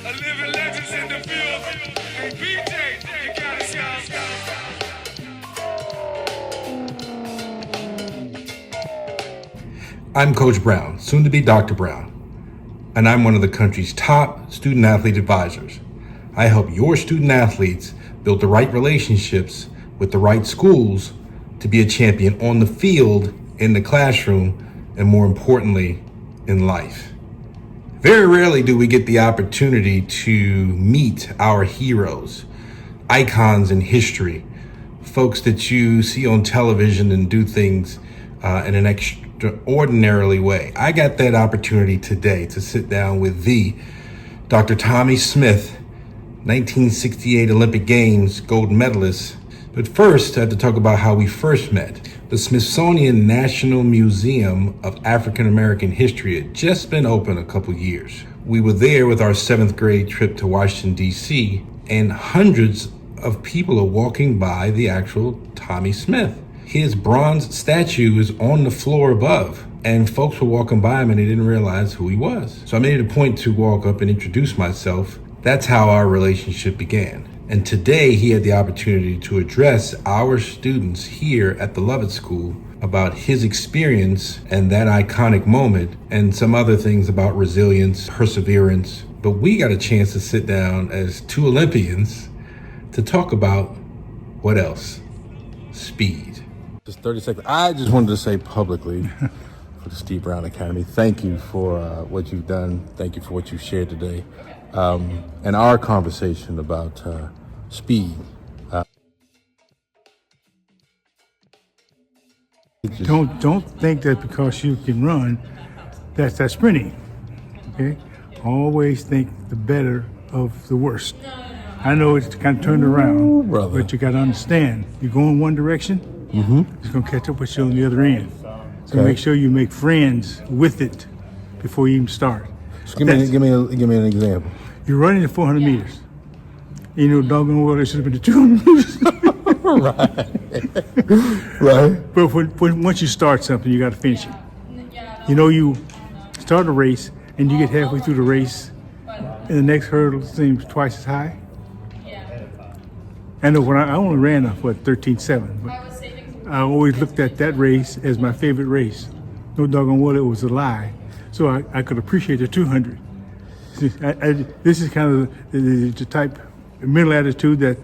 A living legends in the field. Hey, BJ, you got it, y'all. I'm Coach Brown, soon to be Dr. Brown, and I'm one of the country's top student athlete advisors. I help your student athletes build the right relationships with the right schools to be a champion on the field, in the classroom, and more importantly, in life. Very rarely do we get the opportunity to meet our heroes, icons in history, folks that you see on television and do things in an extraordinarily way. I got that opportunity today to sit down with the Dr. Tommie Smith, 1968 Olympic Games gold medalist. But first, I have to talk about how we first met. The Smithsonian National Museum of African American History had just been open a couple years. We were there with our 7th grade trip to Washington, D.C., and hundreds of people are walking by the actual Tommie Smith. His bronze statue is on the floor above, and folks were walking by him and they didn't realize who he was. So I made it a point to walk up and introduce myself. That's how our relationship began. And today he had the opportunity to address our students here at the Lovett School about his experience and that iconic moment and some other things about resilience, perseverance. But we got a chance to sit down as two Olympians to talk about what else? Speed. Just 30 seconds. I just wanted to say publicly for the Steve Brown Academy, thank you for what you've done. Thank you for what you've shared today. And our conversation about speed. Don't think that because you can run, that's sprinting. Okay, always think the better of the worst. I know it's kind of turned around, but you got to understand, you go in one direction, it's going to catch up with you on the other end. So make sure you make friends with it before you even start. So give me an example. You're running the 400 meters. You know, doggone well, it should have been the 200 meters. Right. But once you start something, you got to finish it. You know, you start a race and you get halfway through the race, and the next hurdle seems twice as high. I know when I only ran a 13.7, but I always looked at that race as my favorite race. No doggone well, it was a lie. So I could appreciate the 200. This is kind of the type of mental attitude that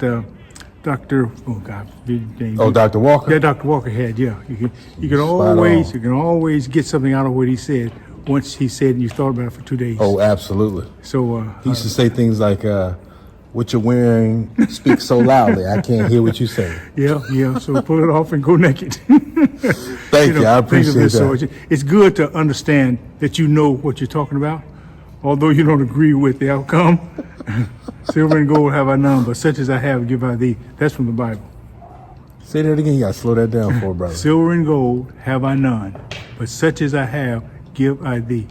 Dr. Dr. Walker? Yeah, Dr. Walker had, yeah. You can always get something out of what he said once he said and you thought about it for 2 days. Oh, absolutely. So he used to say things like, what you're wearing speaks so loudly, I can't hear what you say. Yeah, so pull it off and go naked. Thank you, I appreciate that. So it's good to understand that you know what you're talking about, although you don't agree with the outcome. Silver and gold have I none, but such as I have give I thee. That's from the Bible. Say that again, you gotta slow that down for brother. Silver and gold have I none, but such as I have give I thee.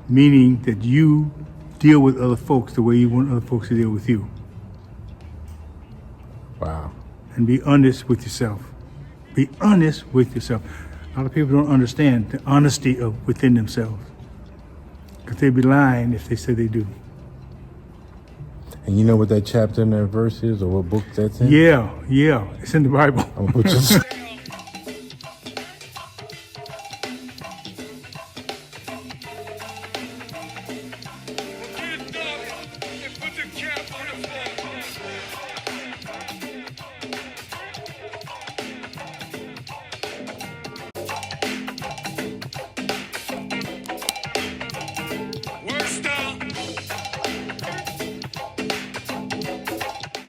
Meaning that you deal with other folks the way you want other folks to deal with you. Wow. And be honest with yourself. Be honest with yourself. A lot of people don't understand the honesty of within themselves. Because they'd be lying if they said they do. And you know what that chapter and that verse is, or what book that's in? Yeah, it's in the Bible. I'm gonna put you